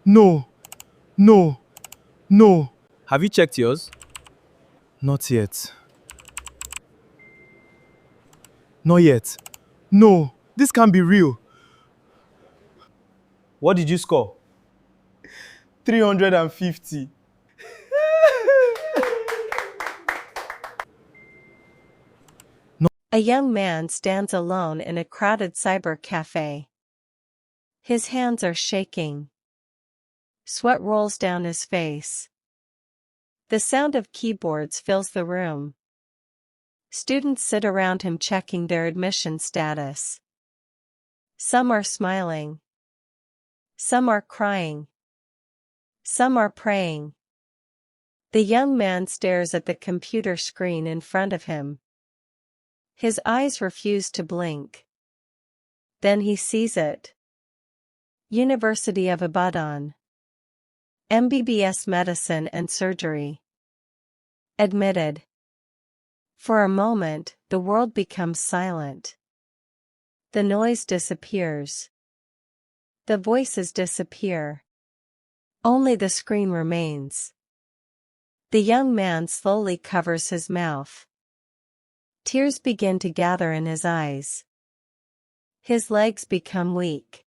No, no, no. Have you checked yours? Not yet. Not yet. No, this can't be real. What did you score? 350. A young man stands alone in a crowded cyber cafe. His hands are shaking. Sweat rolls down his face. The sound of keyboards fills the room. Students sit around him checking their admission status. Some are smiling. Some are crying. Some are praying. The young man stares at the computer screen in front of him. His eyes refuse to blink. Then he sees it. University of Ibadan. MBBS Medicine and Surgery. Admitted. For a moment, the world becomes silent. The noise disappears. The voices disappear. Only the screen remains. The young man slowly covers his mouth. Tears begin to gather in his eyes. His legs become weak.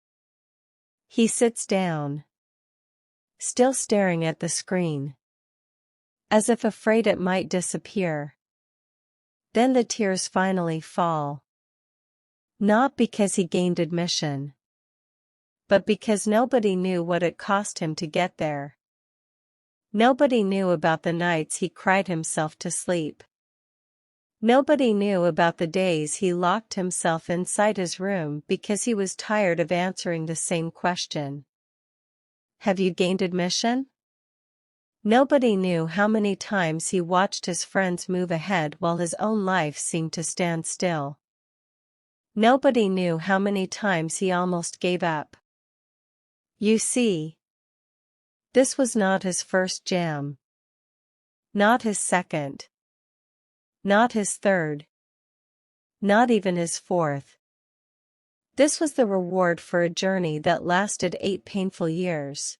He sits down, still staring at the screen, as if afraid it might disappear. Then the tears finally fall. Not because he gained admission, but because nobody knew what it cost him to get there. Nobody knew about the nights he cried himself to sleep. Nobody knew about the days he locked himself inside his room because he was tired of answering the same question. Have you gained admission? Nobody knew how many times he watched his friends move ahead while his own life seemed to stand still. Nobody knew how many times he almost gave up. You see, this was not his first JAMB. Not his second. Not his third. Not even his fourth. This was the reward for a journey that lasted 8 painful years.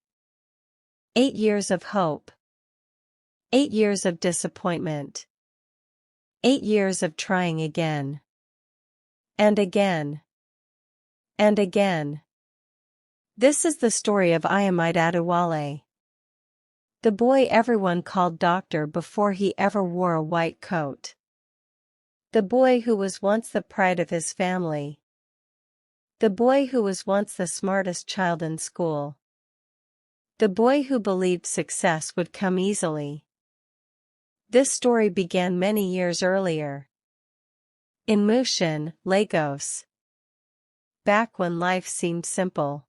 8 years of hope. 8 years of disappointment. 8 years of trying again. And again. And again. This is the story of Ayomide Adewale. The boy everyone called doctor before he ever wore a white coat. The boy who was once the pride of his family. The boy who was once the smartest child in school. The boy who believed success would come easily. This story began many years earlier. In Mushin, Lagos. Back when life seemed simple.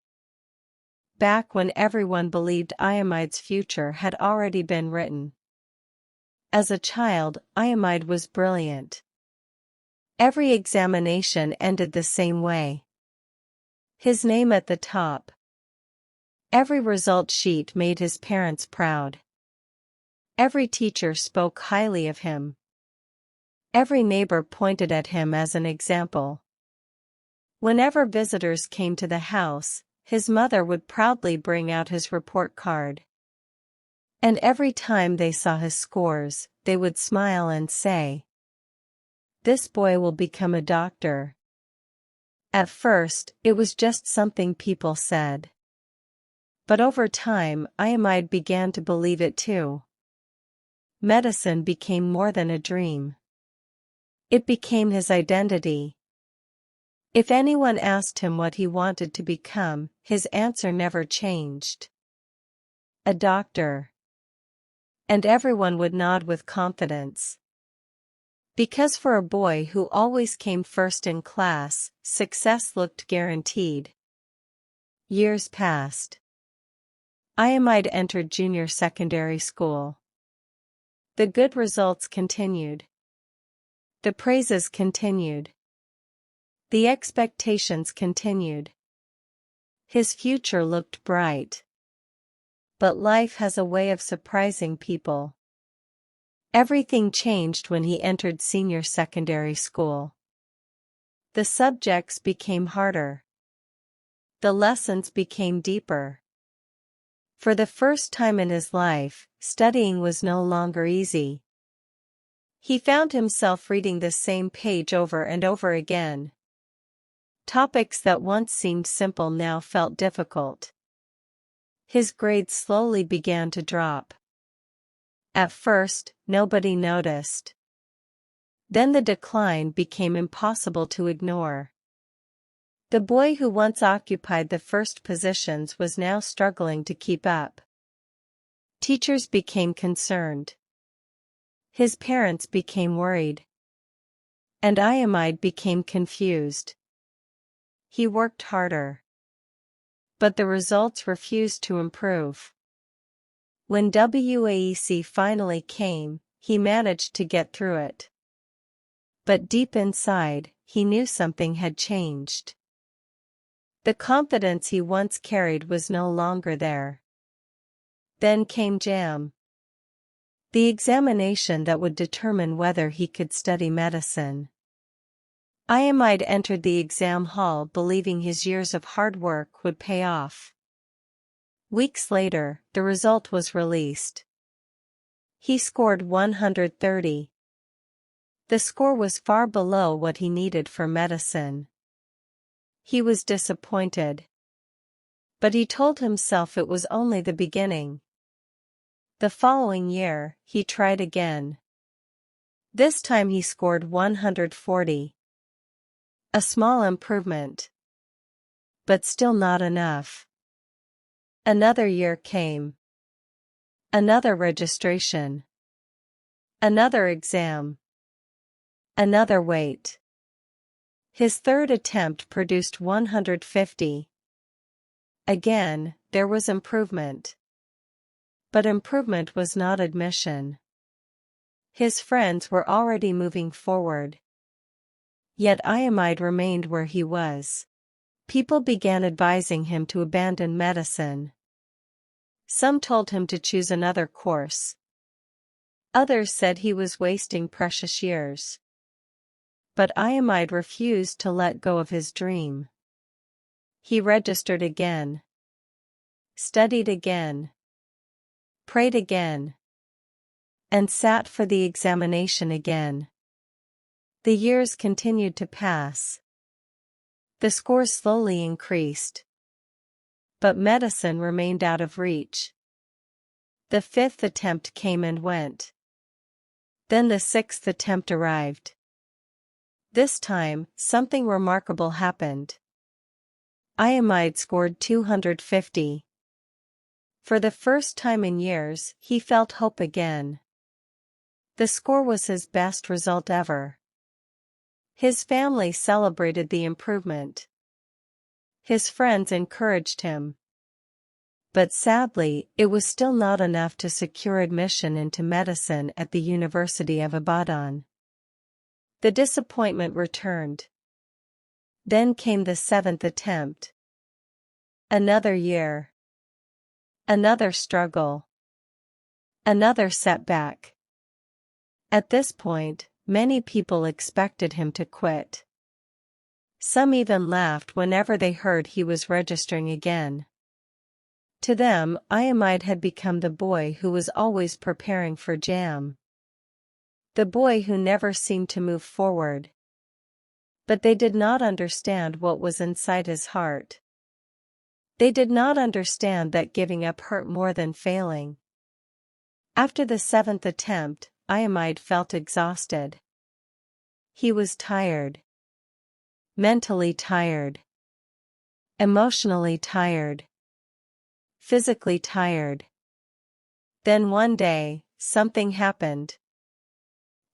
Back when everyone believed Ayomide's future had already been written. As a child, Ayomide was brilliant. Every examination ended the same way. His name at the top. Every result sheet made his parents proud. Every teacher spoke highly of him. Every neighbor pointed at him as an example. Whenever visitors came to the house, his mother would proudly bring out his report card. And every time they saw his scores, they would smile and say, "This boy will become a doctor." At first, it was just something people said. But over time, Ayomide began to believe it too. Medicine became more than a dream. It became his identity. If anyone asked him what he wanted to become, his answer never changed. A doctor. And everyone would nod with confidence. Because for a boy who always came first in class, success looked guaranteed. Years passed. Ayomide entered junior secondary school. The good results continued. The praises continued. The expectations continued. His future looked bright. But life has a way of surprising people. Everything changed when he entered senior secondary school. The subjects became harder. The lessons became deeper. For the first time in his life, studying was no longer easy. He found himself reading the same page over and over again. Topics that once seemed simple now felt difficult. His grades slowly began to drop. At first, nobody noticed. Then the decline became impossible to ignore. The boy who once occupied the first positions was now struggling to keep up. Teachers became concerned. His parents became worried. And Ayomide became confused. He worked harder. But the results refused to improve. When WAEC finally came, he managed to get through it. But deep inside, he knew something had changed. The confidence he once carried was no longer there. Then came JAMB, the examination that would determine whether he could study medicine. Ayomide entered the exam hall believing his years of hard work would pay off. Weeks later, the result was released. He scored 130. The score was far below what he needed for medicine. He was disappointed. But he told himself it was only the beginning. The following year, he tried again. This time he scored 140. A small improvement. But still not enough. Another year came. Another registration. Another exam. Another wait. His third attempt produced 150. Again, there was improvement. But improvement was not admission. His friends were already moving forward. Yet Ayomide remained where he was. People began advising him to abandon medicine. Some told him to choose another course. Others said he was wasting precious years. But Ayomide refused to let go of his dream. He registered again. Studied again. Prayed again. And sat for the examination again. The years continued to pass. The scores slowly increased. But medicine remained out of reach. The fifth attempt came and went. Then the sixth attempt arrived. This time, something remarkable happened. Ayomide scored 250. For the first time in years, he felt hope again. The score was his best result ever. His family celebrated the improvement. His friends encouraged him. But sadly, it was still not enough to secure admission into medicine at the University of Ibadan. The disappointment returned. Then came the seventh attempt. Another year. Another struggle. Another setback. At this point, many people expected him to quit. Some even laughed whenever they heard he was registering again. To them, Ayomide had become the boy who was always preparing for JAMB. The boy who never seemed to move forward. But they did not understand what was inside his heart. They did not understand that giving up hurt more than failing. After the seventh attempt, Ayomide felt exhausted. He was tired. Mentally tired. Emotionally tired. Physically tired. Then one day, something happened.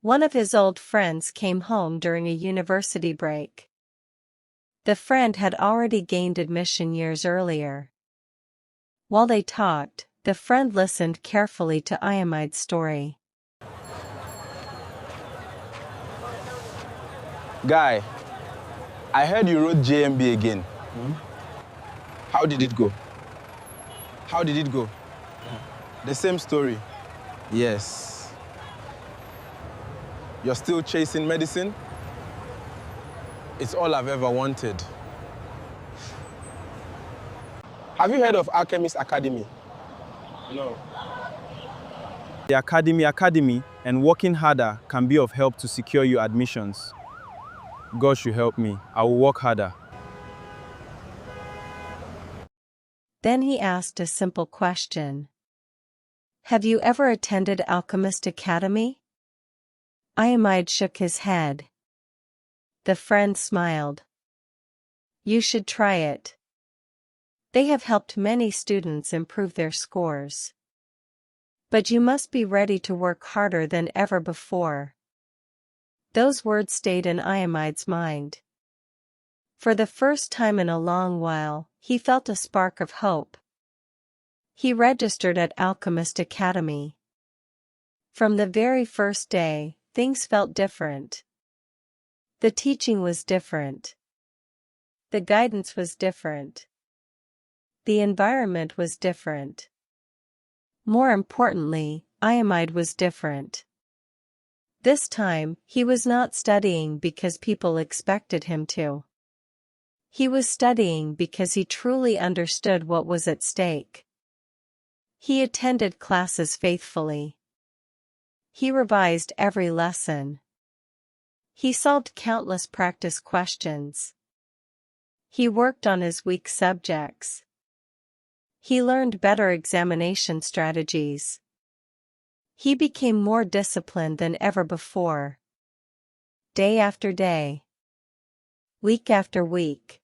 One of his old friends came home during a university break. The friend had already gained admission years earlier. While they talked, the friend listened carefully to Ayomide's story. Guy, I heard you wrote JMB again. How did it go? How did it go? The same story. Yes. You're still chasing medicine? It's all I've ever wanted. Have you heard of Alchemist Academy? No. The academy, and working harder can be of help to secure your admissions. God should help me. I will work harder. Then he asked a simple question. Have you ever attended Alchemist Academy? Ayomide shook his head. The friend smiled. You should try it. They have helped many students improve their scores. But you must be ready to work harder than ever before. Those words stayed in Ayomide's mind. For the first time in a long while, he felt a spark of hope. He registered at Alchemist Academy. From the very first day, things felt different. The teaching was different. The guidance was different. The environment was different. More importantly, Ayomide was different. This time, he was not studying because people expected him to. He was studying because he truly understood what was at stake. He attended classes faithfully. He revised every lesson. He solved countless practice questions. He worked on his weak subjects. He learned better examination strategies. He became more disciplined than ever before. Day after day. Week after week.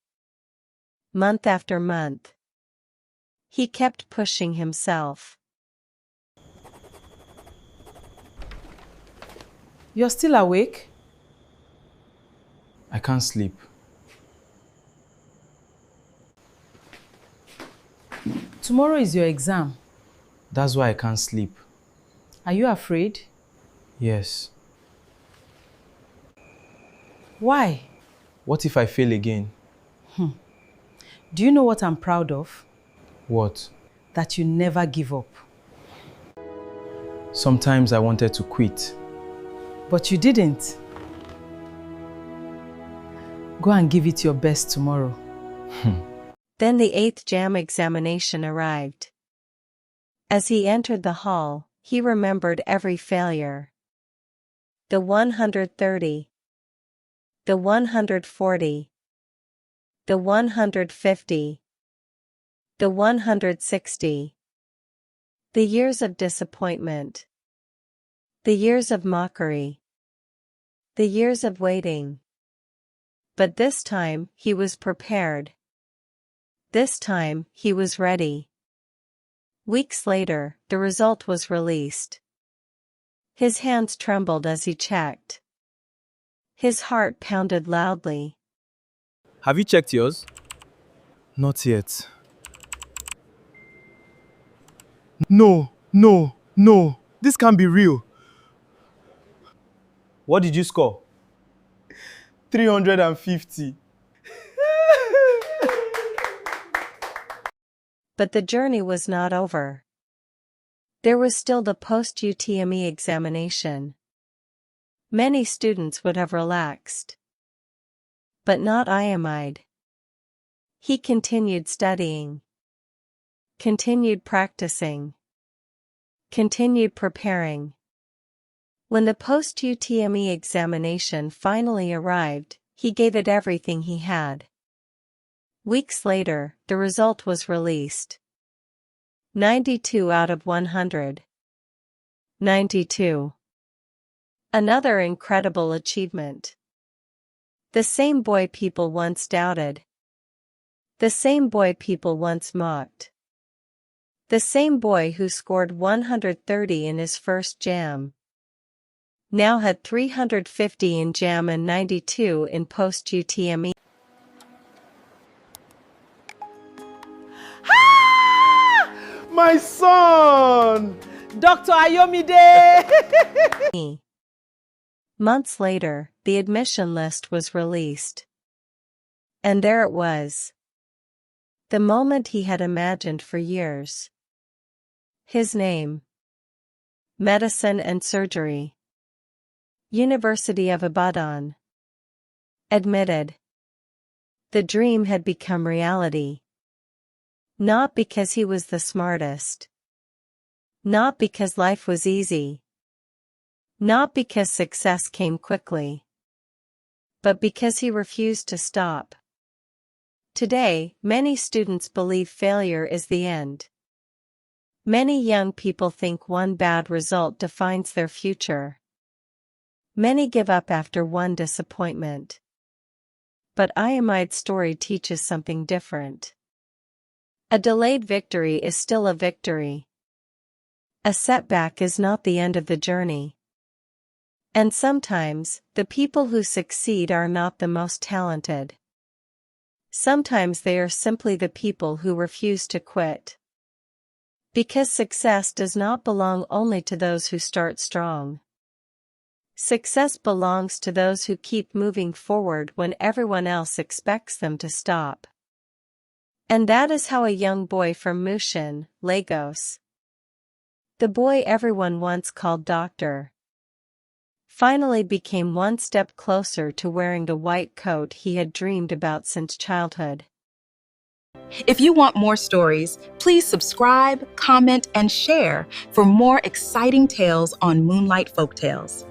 Month after month. He kept pushing himself. You're still awake? I can't sleep. Tomorrow is your exam. That's why I can't sleep. Are you afraid? Yes. Why? What if I fail again? Do you know what I'm proud of? What? That you never give up. Sometimes I wanted to quit. But you didn't. Go and give it your best tomorrow. Then the 8th JAMB examination arrived. As he entered the hall, he remembered every failure. The 130. The 140. The 150. The 160. The years of disappointment. The years of mockery. The years of waiting. But this time, he was prepared. This time, he was ready. Weeks later, the result was released. His hands trembled as he checked. His heart pounded loudly. Have you checked yours? Not yet. No. This can't be real. What did you score? 350. But the journey was not over. There was still the Post-UTME examination. Many students would have relaxed. But not Ayomide. He continued studying. Continued practicing. Continued preparing. When the Post-UTME examination finally arrived, he gave it everything he had. Weeks later, the result was released. 92 out of 100. 92. Another incredible achievement. The same boy people once doubted. The same boy people once mocked. The same boy who scored 130 in his first JAMB. Now had 350 in JAMB and 92 in Post-UTME. My son! Dr. Ayomide! Months later, the admission list was released. And there it was. The moment he had imagined for years. His name. Medicine and Surgery. University of Ibadan. Admitted. The dream had become reality. Not because he was the smartest. Not because life was easy. Not because success came quickly. But because he refused to stop. Today, many students believe failure is the end. Many young people think one bad result defines their future. Many give up after one disappointment. But Ayomide's story teaches something different. A delayed victory is still a victory. A setback is not the end of the journey. And sometimes, the people who succeed are not the most talented. Sometimes they are simply the people who refuse to quit. Because success does not belong only to those who start strong. Success belongs to those who keep moving forward when everyone else expects them to stop. And that is how a young boy from Mushin, Lagos, the boy everyone once called Doctor, finally became one step closer to wearing the white coat he had dreamed about since childhood. If you want more stories, please subscribe, comment, and share for more exciting tales on Moonlight Folktales.